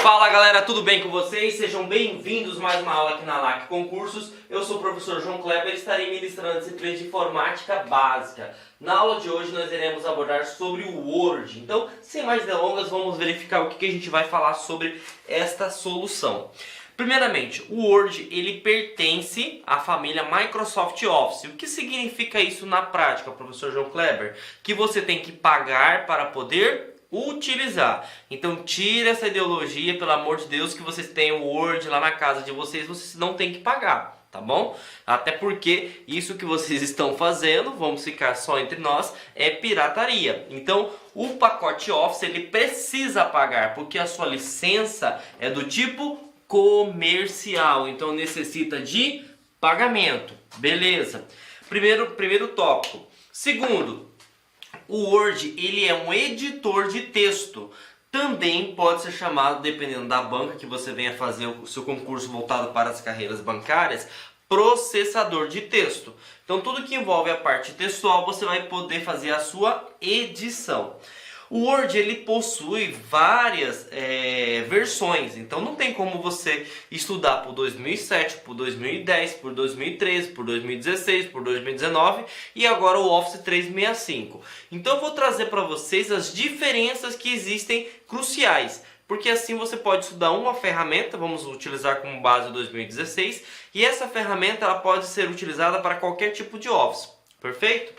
Fala galera, tudo bem com vocês? Sejam bem-vindos mais uma aula aqui na LAC Concursos. Eu sou o professor João Kleber e estarei ministrando a disciplina de informática básica. Na aula de hoje nós iremos abordar sobre o Word. Então, sem mais delongas, vamos verificar o que a gente vai falar sobre esta solução. Primeiramente, o Word ele pertence à família Microsoft Office. O que significa isso na prática, professor João Kleber? Que você tem que pagar para poder utilizar. Então tira essa ideologia, pelo amor de Deus, que vocês têm o Word lá na casa de vocês, vocês não têm que pagar, tá bom? Até porque isso que vocês estão fazendo, vamos ficar só entre nós, é pirataria. Então o pacote Office ele precisa pagar, porque a sua licença é do tipo comercial, então necessita de pagamento, beleza? Primeiro tópico. Segundo, o Word ele é um editor de texto. Também pode ser chamado, dependendo da banca que você venha fazer o seu concurso voltado para as carreiras bancárias, processador de texto. Então tudo que envolve a parte textual você vai poder fazer a sua edição. O Word ele possui várias versões, então não tem como você estudar por 2007, por 2010, por 2013, por 2016, por 2019 e agora o Office 365. Então eu vou trazer para vocês as diferenças que existem cruciais, porque assim você pode estudar uma ferramenta, vamos utilizar como base o 2016, e essa ferramenta ela pode ser utilizada para qualquer tipo de Office, perfeito?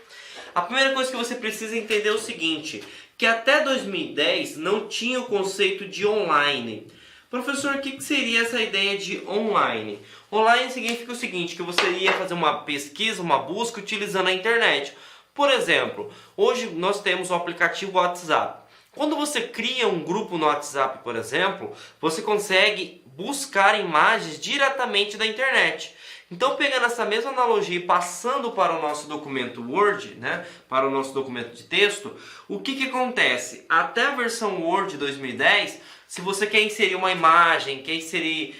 A primeira coisa que você precisa entender é o seguinte, que até 2010 não tinha o conceito de online. Professor, o que seria essa ideia de online? Online significa o seguinte, que você ia fazer uma pesquisa, uma busca utilizando a internet. Por exemplo, hoje nós temos o aplicativo WhatsApp. Quando você cria um grupo no WhatsApp, por exemplo, você consegue buscar imagens diretamente da internet. Então, pegando essa mesma analogia e passando para o nosso documento Word, né, para o nosso documento de texto, o que acontece? Até a versão Word 2010, se você quer inserir uma imagem, quer inserir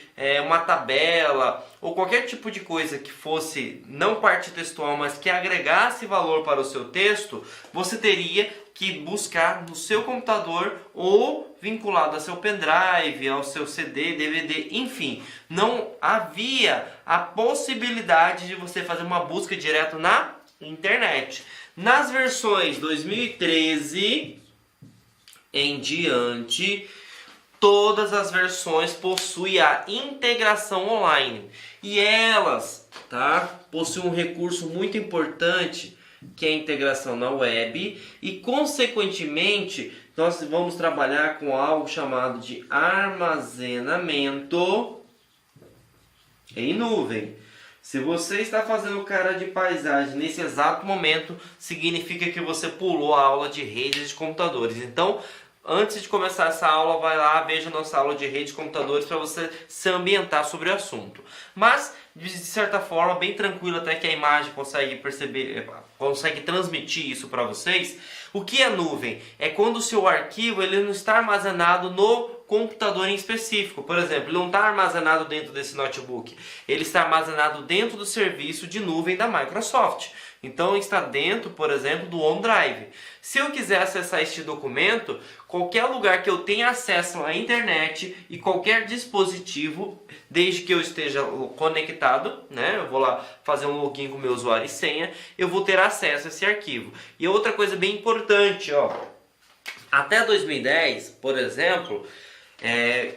uma tabela ou qualquer tipo de coisa que fosse não parte textual, mas que agregasse valor para o seu texto, você teria que buscar no seu computador ou vinculado ao seu pendrive, ao seu CD, DVD, enfim. Não havia a possibilidade de você fazer uma busca direto na internet. Nas versões 2013 em diante, todas as versões possuem a integração online. E elas, possuem um recurso muito importante, que é a integração na web, e consequentemente nós vamos trabalhar com algo chamado de armazenamento em nuvem. Se você está fazendo cara de paisagem nesse exato momento, significa que você pulou a aula de redes de computadores. Então, antes de começar essa aula, vai lá, veja a nossa aula de redes de computadores para você se ambientar sobre o assunto. Mas, de certa forma, bem tranquilo, até que a imagem consegue perceber, consegue transmitir isso para vocês. O que é nuvem? É quando o seu arquivo ele não está armazenado no computador em específico. Por exemplo, ele não está armazenado dentro desse notebook. Ele está armazenado dentro do serviço de nuvem da Microsoft. Então está dentro, por exemplo, do OneDrive. Se eu quiser acessar este documento, qualquer lugar que eu tenha acesso à internet e qualquer dispositivo, desde que eu esteja conectado, né? Eu vou lá fazer um login com meu usuário e senha, eu vou ter acesso a esse arquivo. E outra coisa bem importante, até 2010, por exemplo,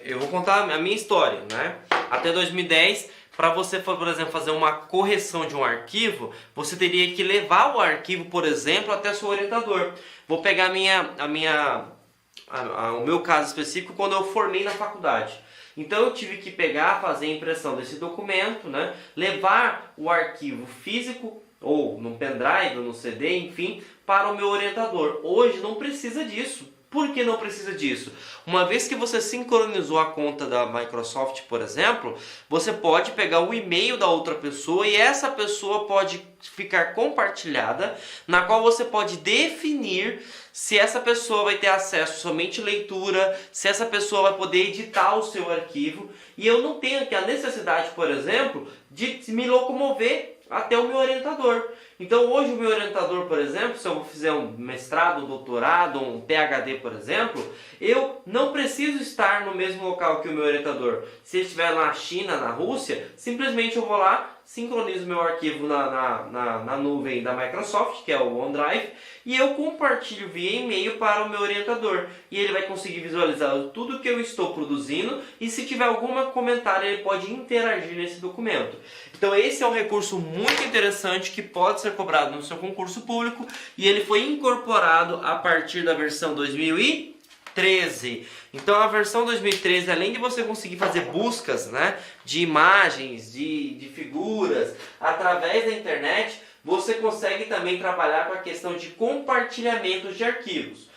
eu vou contar a minha história, né? Até 2010, para você, por exemplo, fazer uma correção de um arquivo, você teria que levar o arquivo, por exemplo, até seu orientador. Vou pegar o meu caso específico quando eu formei na faculdade. Então eu tive que pegar, fazer a impressão desse documento, né? Levar o arquivo físico, ou no pendrive, ou no CD, enfim, para o meu orientador. Hoje não precisa disso. Por que não precisa disso? Uma vez que você sincronizou a conta da Microsoft, por exemplo, você pode pegar o e-mail da outra pessoa e essa pessoa pode ficar compartilhada, na qual você pode definir se essa pessoa vai ter acesso somente à leitura, se essa pessoa vai poder editar o seu arquivo, e eu não tenho aqui a necessidade, por exemplo, de me locomover até o meu orientador. Então hoje o meu orientador, por exemplo, se eu fizer um mestrado, um doutorado, um PhD, por exemplo, eu não preciso estar no mesmo local que o meu orientador. Se ele estiver na China, na Rússia, simplesmente eu vou lá, sincronizo meu arquivo na nuvem da Microsoft, que é o OneDrive, e eu compartilho via e-mail para o meu orientador. E ele vai conseguir visualizar tudo que eu estou produzindo e se tiver algum comentário ele pode interagir nesse documento. Então esse é um recurso muito interessante que pode ser cobrado no seu concurso público e ele foi incorporado a partir da versão 2013. Então a versão 2013, além de você conseguir fazer buscas, né, de imagens, de figuras através da internet, você consegue também trabalhar com a questão de compartilhamento de arquivos.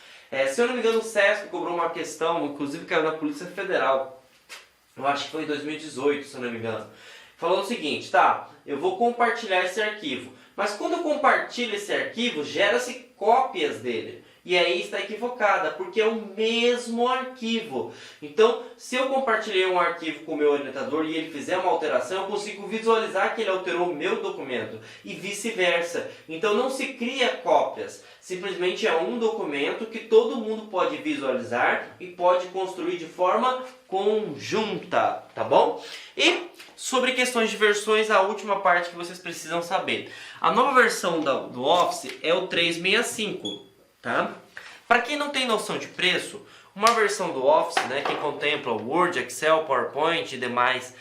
Se eu não me engano, o SESC cobrou uma questão, inclusive caiu na Polícia Federal, eu acho que foi em 2018, se eu não me engano, falando o seguinte, tá, eu vou compartilhar esse arquivo, mas quando eu compartilho esse arquivo, gera-se cópias dele. E aí está equivocada, porque é o mesmo arquivo. Então, se eu compartilhei um arquivo com o meu orientador e ele fizer uma alteração, eu consigo visualizar que ele alterou o meu documento e vice-versa. Então, não se cria cópias. Simplesmente é um documento que todo mundo pode visualizar e pode construir de forma conjunta, tá bom? E sobre questões de versões, a última parte que vocês precisam saber. A nova versão do Office é o 365. Tá? Para quem não tem noção de preço, uma versão do Office, né, que contempla o Word, Excel, PowerPoint e demais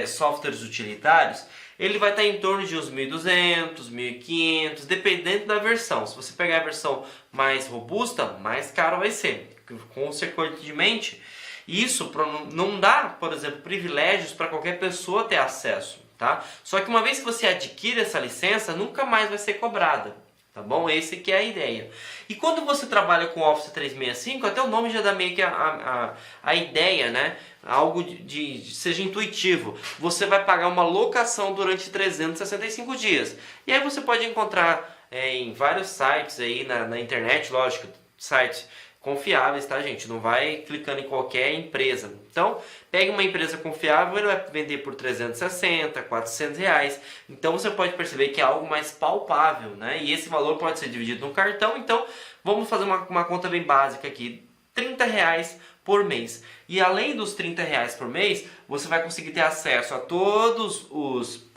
softwares utilitários, ele vai estar em torno de uns 1.200, 1.500, dependendo da versão. Se você pegar a versão mais robusta, mais caro vai ser. Consequentemente, isso não dá, por exemplo, privilégios para qualquer pessoa ter acesso. Tá? Só que uma vez que você adquire essa licença, nunca mais vai ser cobrada. Tá bom? Esse que é a ideia. E quando você trabalha com Office 365, até o nome já dá meio que a ideia, né? Algo de seja intuitivo. Você vai pagar uma locação durante 365 dias. E aí você pode encontrar em vários sites aí na internet, lógico, sites confiáveis, tá, gente? Não vai clicando em qualquer empresa. Então, pegue uma empresa confiável, ele vai vender por 360, 400 reais. Então, você pode perceber que é algo mais palpável, né? E esse valor pode ser dividido no cartão. Então, vamos fazer uma conta bem básica aqui. 30 reais por mês. E além dos 30 reais por mês, você vai conseguir ter acesso a todos os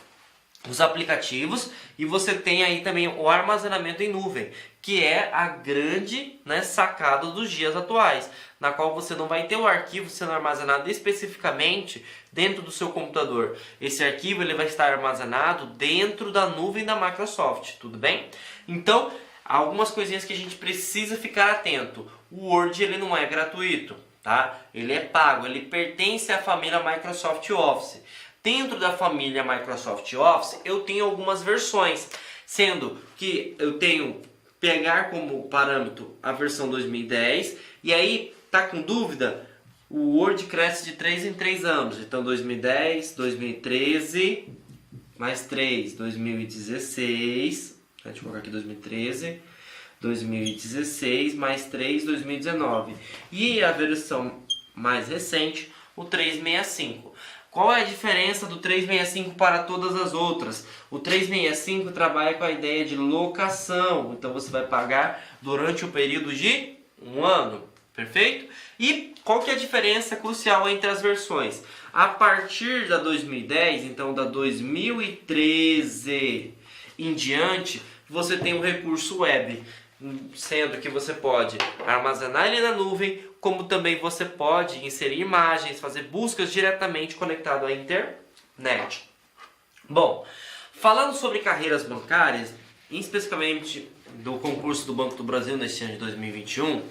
aplicativos e você tem aí também o armazenamento em nuvem, que é a grande, né, sacada dos dias atuais, na qual você não vai ter o arquivo sendo armazenado especificamente dentro do seu computador. Esse arquivo ele vai estar armazenado dentro da nuvem da Microsoft, tudo bem? Então, algumas coisinhas que a gente precisa ficar atento. O Word ele não é gratuito, tá? Ele é pago, ele pertence à família Microsoft Office. Dentro da família Microsoft Office, eu tenho algumas versões, sendo que eu tenho pegar como parâmetro a versão 2010, e aí, tá com dúvida? O Word cresce de 3 em 3 anos, então 2010, 2013, mais 3, 2016, deixa eu colocar aqui 2013, 2016, mais 3, 2019, e a versão mais recente, o 365. Qual é a diferença do 365 para todas as outras? O 365 trabalha com a ideia de locação, então você vai pagar durante o período de um ano, perfeito? E qual que é a diferença crucial entre as versões? A partir da 2010, então da 2013 em diante, você tem o recurso web, sendo que você pode armazenar ele na nuvem, como também você pode inserir imagens, fazer buscas diretamente conectado à internet. Bom, falando sobre carreiras bancárias, especificamente do concurso do Banco do Brasil neste ano de 2021,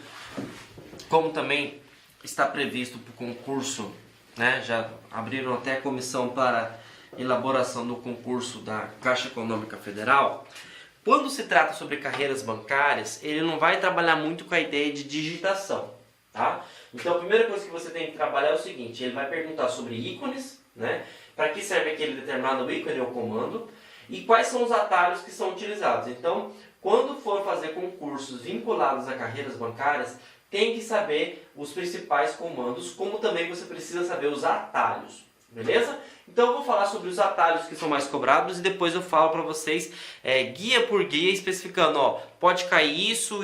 como também está previsto para o concurso, né, já abriram até a comissão para elaboração do concurso da Caixa Econômica Federal. Quando se trata sobre carreiras bancárias, ele não vai trabalhar muito com a ideia de digitação, tá? Então a primeira coisa que você tem que trabalhar é o seguinte, ele vai perguntar sobre ícones, né? Para que serve aquele determinado ícone ou comando e quais são os atalhos que são utilizados. Então, quando for fazer concursos vinculados a carreiras bancárias, tem que saber os principais comandos, como também você precisa saber os atalhos. Beleza? Então eu vou falar sobre os atalhos que são mais cobrados e depois eu falo para vocês guia por guia especificando, ó, pode cair isso,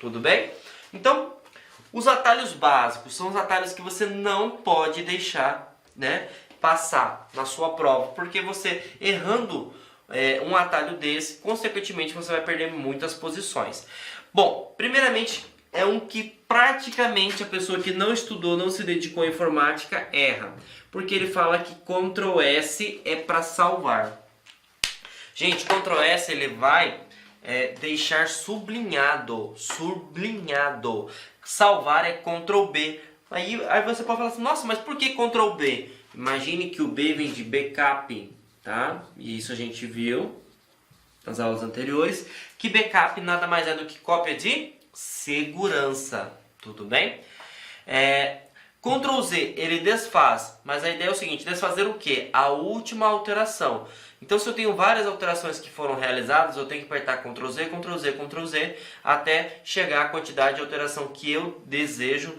tudo bem? Então, os atalhos básicos são os atalhos que você não pode deixar, né, passar na sua prova, porque você errando um atalho desse, consequentemente você vai perder muitas posições. Bom, primeiramente é um que praticamente a pessoa que não estudou, não se dedicou à informática erra, porque ele fala que Ctrl S é para salvar. Gente, Ctrl S ele vai deixar sublinhado. Salvar é Ctrl B. Aí você pode falar assim, nossa, mas por que Ctrl B? Imagine que o B vem de backup, tá? E isso a gente viu nas aulas anteriores, que backup nada mais é do que cópia de segurança, tudo bem? Ctrl Z, ele desfaz, mas a ideia é o seguinte, desfazer o que? A última alteração. Então se eu tenho várias alterações que foram realizadas, eu tenho que apertar Ctrl Z, Ctrl Z, Ctrl Z, até chegar à quantidade de alteração que eu desejo,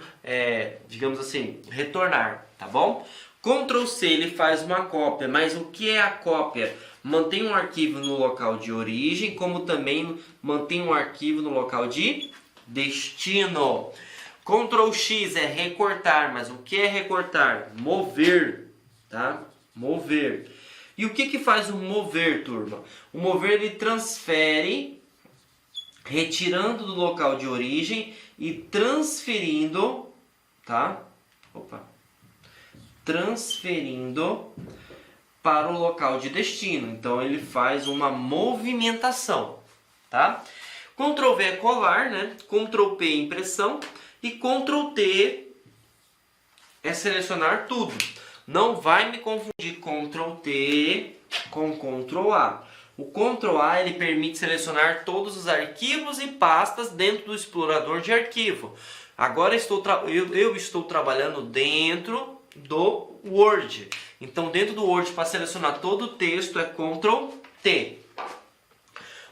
digamos assim, retornar, tá bom? Ctrl C, ele faz uma cópia, mas o que é a cópia? Mantém um arquivo no local de origem, como também mantém um arquivo no local de destino. Ctrl X é recortar, mas o que é recortar? Mover, tá? Mover. E o que faz o mover, turma? O mover ele transfere, retirando do local de origem e transferindo, tá? Transferindo para o local de destino. Então ele faz uma movimentação, tá? Ctrl V é colar, né? Ctrl P é impressão e Ctrl T é selecionar tudo. Não vai me confundir Ctrl T com Ctrl A. O Ctrl A ele permite selecionar todos os arquivos e pastas dentro do explorador de arquivo. Agora eu estou trabalhando dentro do Word. Então dentro do Word, para selecionar todo o texto, é Ctrl T.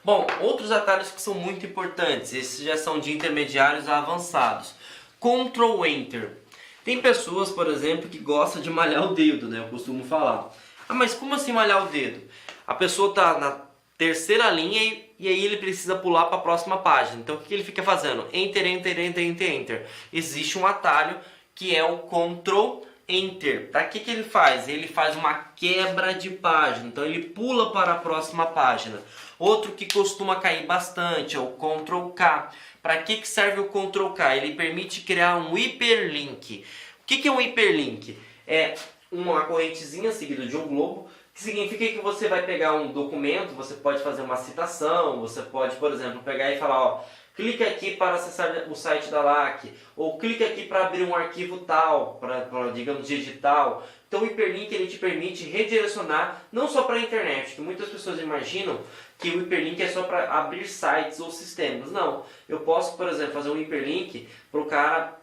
Bom, outros atalhos que são muito importantes, esses já são de intermediários a avançados. Ctrl Enter. Tem pessoas, por exemplo, que gostam de malhar o dedo, né? Eu costumo falar. Ah, mas como assim malhar o dedo? A pessoa está na terceira linha e aí ele precisa pular para a próxima página. Então o que ele fica fazendo? Enter, Enter, Enter, Enter, Enter. Existe um atalho que é o Ctrl Enter. Para que ele faz? Ele faz uma quebra de página. Então ele pula para a próxima página. Outro que costuma cair bastante é o Ctrl K. Para que serve o Ctrl K? Ele permite criar um hiperlink. O que é um hiperlink? É uma correntezinha seguida de um globo, que significa que você vai pegar um documento, você pode fazer uma citação, você pode, por exemplo, pegar e falar, ó, clica aqui para acessar o site da LAC, ou clica aqui para abrir um arquivo tal, para digamos, digital. Então o hiperlink ele te permite redirecionar não só para a internet, que muitas pessoas imaginam que o hiperlink é só para abrir sites ou sistemas. Não, eu posso, por exemplo, fazer um hiperlink para o cara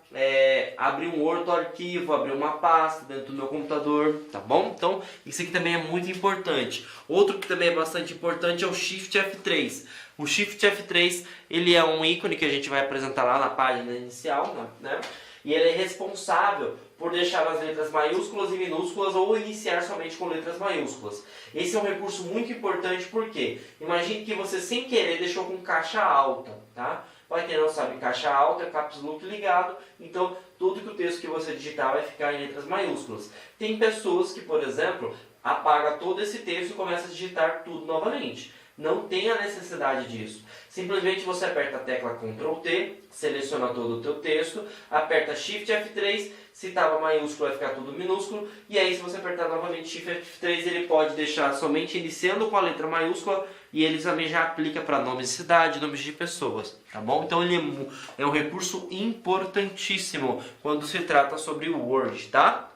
abrir um outro arquivo, abrir uma pasta dentro do meu computador, tá bom? Então isso aqui também é muito importante. Outro que também é bastante importante é o Shift F3. O Shift F3 ele é um ícone que a gente vai apresentar lá na página inicial, né? E ele é responsável por deixar as letras maiúsculas e minúsculas ou iniciar somente com letras maiúsculas. Esse é um recurso muito importante porque imagine que você sem querer deixou com caixa alta, tá? Para quem não sabe, caixa alta é caps lock ligado, então tudo que o texto que você digitar vai ficar em letras maiúsculas. Tem pessoas que, por exemplo, apaga todo esse texto e começa a digitar tudo novamente. Não tem a necessidade disso. Simplesmente você aperta a tecla Ctrl T, seleciona todo o teu texto, aperta Shift F3, se estava maiúsculo vai ficar tudo minúsculo, e aí se você apertar novamente Shift F3, ele pode deixar somente iniciando com a letra maiúscula, e ele também já aplica para nomes de cidade, nomes de pessoas, tá bom? Então ele é um recurso importantíssimo quando se trata sobre o Word, tá?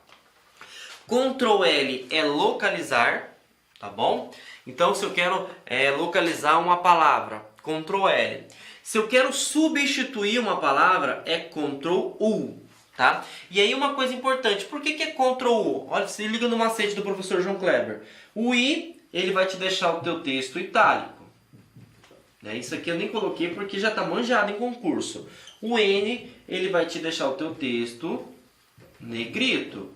Ctrl L é localizar, tá bom? Então se eu quero localizar uma palavra, Ctrl L. Se eu quero substituir uma palavra, é Ctrl U, tá? E aí uma coisa importante, por que é Ctrl U? Olha, se liga no macete do professor João Kleber. O I, ele vai te deixar o teu texto itálico. Isso aqui eu nem coloquei porque já está manjado em concurso. O N, ele vai te deixar o teu texto negrito.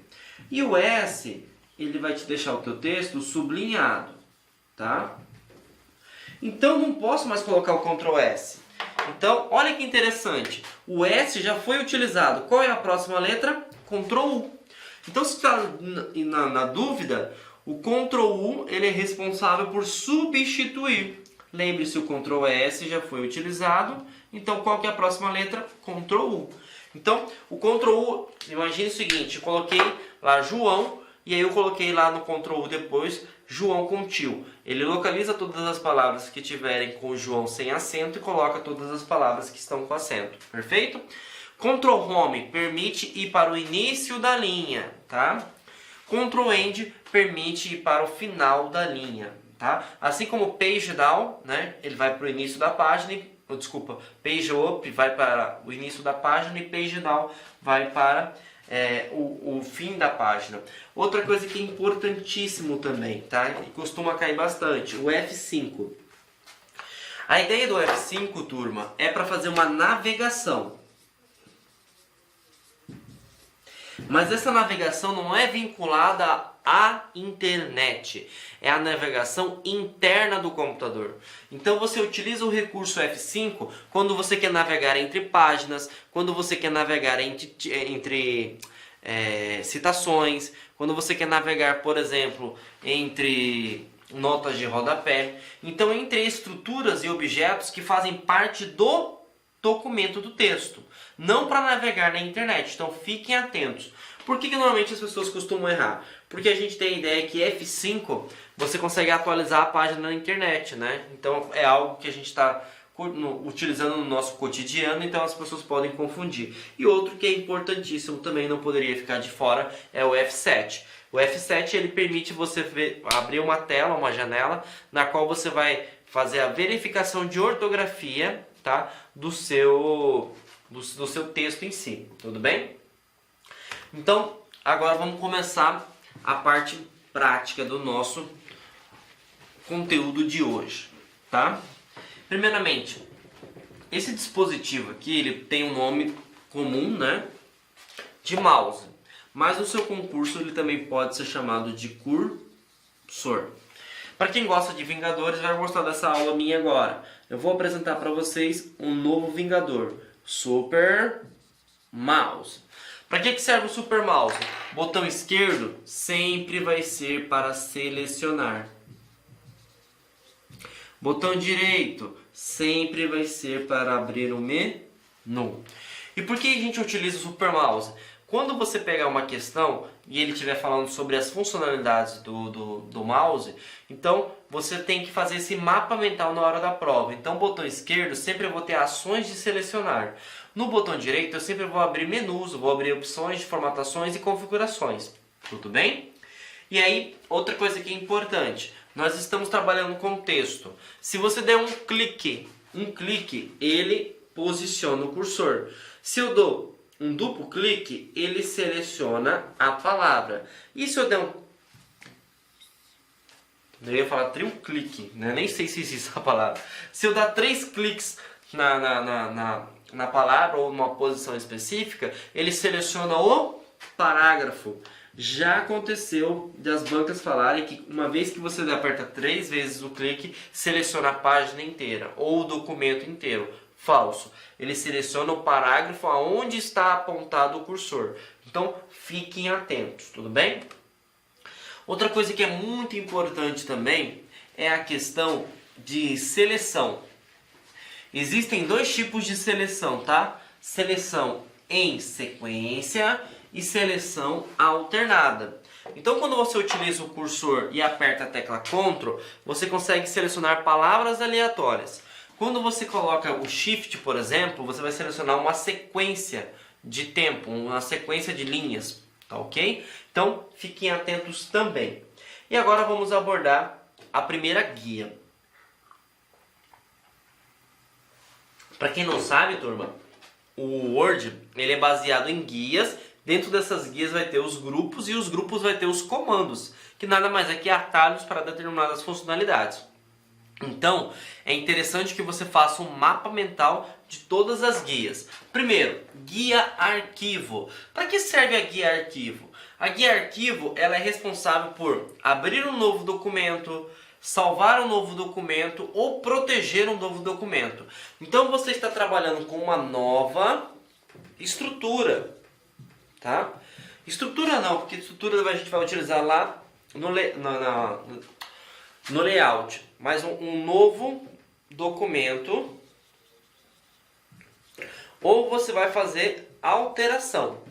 E o S, ele vai te deixar o teu texto sublinhado, tá? Então não posso mais colocar o Ctrl S. Então, olha que interessante. O S já foi utilizado. Qual é a próxima letra? Ctrl U. Então, se está na dúvida, o Ctrl U ele é responsável por substituir. Lembre-se, o Ctrl S já foi utilizado. Então, qual que é a próxima letra? Ctrl U. Então, o Ctrl U, imagine o seguinte, eu coloquei lá João, e aí eu coloquei lá no Ctrl U depois, João com tio. Ele localiza todas as palavras que tiverem com João sem acento e coloca todas as palavras que estão com acento. Perfeito? Ctrl Home permite ir para o início da linha, tá? Ctrl End permite ir para o final da linha, tá? Assim como Page Down, né? Ele vai para o início da página, Page Up vai para o início da página e Page Down vai para o fim da página. Outra coisa que é importantíssimo também, tá? E costuma cair bastante, o F5. A ideia do F5, turma, é para fazer uma navegação. Mas essa navegação não é vinculada à internet. É a navegação interna do computador. Então você utiliza o recurso F5 quando você quer navegar entre páginas, quando você quer navegar entre citações, quando você quer navegar, por exemplo, entre notas de rodapé. Então, entre estruturas e objetos que fazem parte do documento do texto, não para navegar na internet. Então fiquem atentos. Por que normalmente as pessoas costumam errar? Porque a gente tem a ideia que F5 você consegue atualizar a página na internet, né? Então é algo que a gente está utilizando no nosso cotidiano, então as pessoas podem confundir. E outro que é importantíssimo também, não poderia ficar de fora, é o F7. O F7 ele permite você abrir uma tela, uma janela, na qual você vai fazer a verificação de ortografia, tá? do seu texto em si, tudo bem? Então, agora vamos começar a parte prática do nosso conteúdo de hoje, tá? Primeiramente, esse dispositivo aqui, ele tem um nome comum, né? De mouse, mas no seu concurso ele também pode ser chamado de cursor. Para quem gosta de Vingadores, vai gostar dessa aula minha agora. Eu vou apresentar para vocês um novo Vingador, Super Mouse. Para que serve o Super Mouse? Botão esquerdo sempre vai ser para selecionar. Botão direito sempre vai ser para abrir o menu. E por que a gente utiliza o Super Mouse? Quando você pegar uma questão e ele estiver falando sobre as funcionalidades do mouse, então você tem que fazer esse mapa mental na hora da prova. Então, botão esquerdo sempre eu vou ter ações de selecionar. No botão direito eu sempre vou abrir menus, vou abrir opções de formatações e configurações. Tudo bem? E aí, outra coisa que é importante, nós estamos trabalhando com texto. Se você der um clique, ele posiciona o cursor. Se eu dou um duplo clique, ele seleciona a palavra. E se eu der eu ia falar trioclique, né? Nem sei se existe essa palavra. Se eu dar 3 cliques na palavra ou numa posição específica, ele seleciona o parágrafo. Já aconteceu das bancas falarem que uma vez que você aperta 3 vezes o clique, seleciona a página inteira ou o documento inteiro. Falso. Ele seleciona o parágrafo aonde está apontado o cursor. Então, fiquem atentos, tudo bem? Outra coisa que é muito importante também é a questão de seleção. Existem 2 tipos de seleção, tá? Seleção em sequência e seleção alternada. Então, quando você utiliza o cursor e aperta a tecla Ctrl, você consegue selecionar palavras aleatórias. Quando você coloca o Shift, por exemplo, você vai selecionar uma sequência de tempo, uma sequência de linhas, tá ok? Então, fiquem atentos também. E agora vamos abordar a primeira guia. Para quem não sabe, turma, o Word ele é baseado em guias. Dentro dessas guias vai ter os grupos e os grupos vai ter os comandos, que nada mais é que atalhos para determinadas funcionalidades. Então, é interessante que você faça um mapa mental de todas as guias. Primeiro, guia arquivo. Para que serve a guia arquivo? A guia arquivo ela é responsável por abrir um novo documento, salvar um novo documento ou proteger um novo documento. Então você está trabalhando com uma nova estrutura, tá? Estrutura não, porque estrutura a gente vai utilizar lá no layout, mas um novo documento, ou você vai fazer alteração.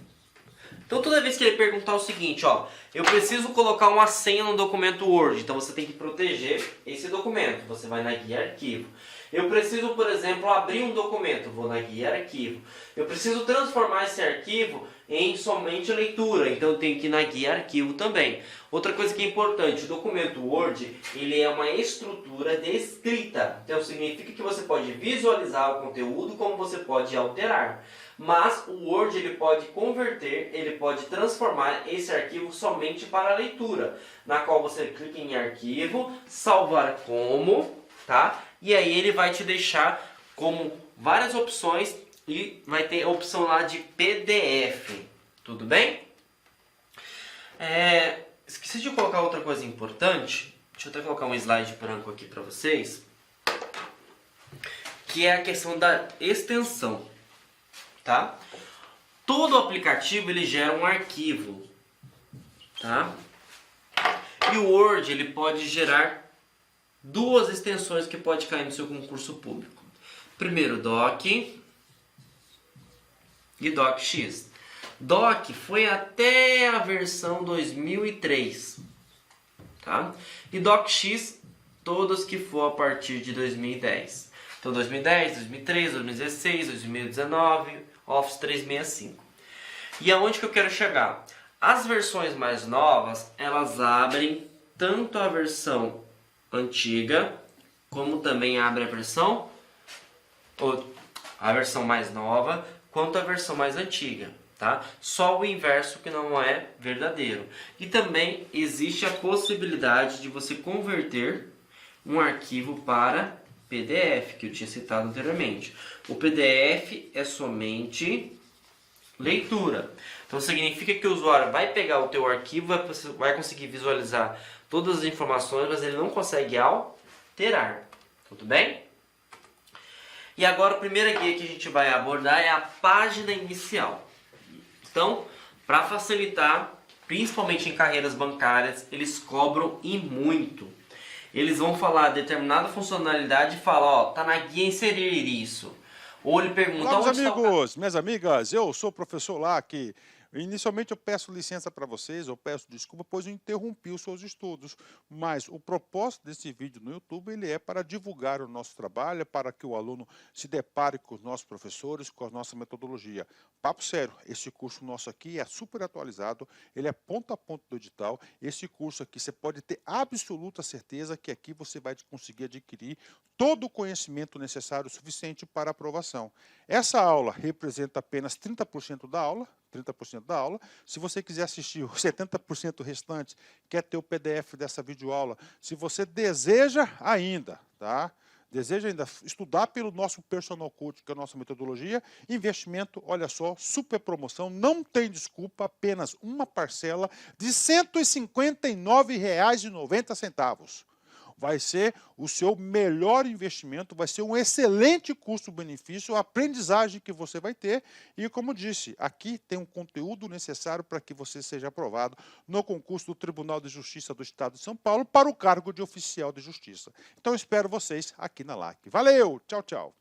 Então toda vez que ele perguntar o seguinte, ó, eu preciso colocar uma senha no documento Word, então você tem que proteger esse documento, você vai na guia arquivo. Eu preciso, por exemplo, abrir um documento, vou na guia arquivo. Eu preciso transformar esse arquivo em somente leitura, então eu tenho que ir na guia arquivo também. Outra coisa que é importante, o documento Word, ele é uma estrutura de escrita, então significa que você pode visualizar o conteúdo como você pode alterar. Mas o Word ele pode converter, ele pode transformar esse arquivo somente para leitura, na qual você clica em arquivo, salvar como, tá? E aí ele vai te deixar como várias opções e vai ter a opção lá de PDF, tudo bem? Esqueci de colocar outra coisa importante, deixa eu até colocar um slide branco aqui para vocês, que é a questão da extensão. Tá? Todo aplicativo ele gera um arquivo, tá? E o Word ele pode gerar duas extensões que pode cair no seu concurso público. Primeiro Doc e DocX. Doc foi até a versão 2003, tá? E DocX todas que for a partir de 2010. Então 2010, 2003, 2016, 2019, Office 365. E aonde que eu quero chegar? As versões mais novas, elas abrem tanto a versão antiga, como também abre a versão mais nova, quanto a versão mais antiga, tá? Só o inverso que não é verdadeiro. E também existe a possibilidade de você converter um arquivo para PDF, que eu tinha citado anteriormente. O PDF é somente leitura. Então significa que o usuário vai pegar o teu arquivo, vai conseguir visualizar todas as informações, mas ele não consegue alterar. Tudo bem? E agora a primeira guia que a gente vai abordar é a página inicial. Então, para facilitar, principalmente em carreiras bancárias, eles cobram e muito. Eles vão falar determinada funcionalidade e falar, ó, tá na guia inserir isso. Ou ele pergunta... Olá, meus amigos, minhas amigas, eu sou o professor Lac. Inicialmente eu peço licença para vocês, eu peço desculpa, pois eu interrompi os seus estudos, mas o propósito desse vídeo no YouTube ele é para divulgar o nosso trabalho, para que o aluno se depare com os nossos professores, com a nossa metodologia. Papo sério, esse curso nosso aqui é super atualizado, ele é ponto a ponto do edital, esse curso aqui você pode ter absoluta certeza que aqui você vai conseguir adquirir todo o conhecimento necessário suficiente para aprovação. Essa aula representa apenas 30% da aula, Se você quiser assistir os 70% restante, quer ter o PDF dessa videoaula, se você deseja ainda, tá? Deseja ainda estudar pelo nosso Personal Coach, que é a nossa metodologia, investimento, olha só, super promoção, não tem desculpa, apenas uma parcela de R$ 159,90. Vai ser o seu melhor investimento, vai ser um excelente custo-benefício, a aprendizagem que você vai ter. E como disse, aqui tem um conteúdo necessário para que você seja aprovado no concurso do Tribunal de Justiça do Estado de São Paulo para o cargo de oficial de justiça. Então eu espero vocês aqui na LAC. Valeu, tchau, tchau.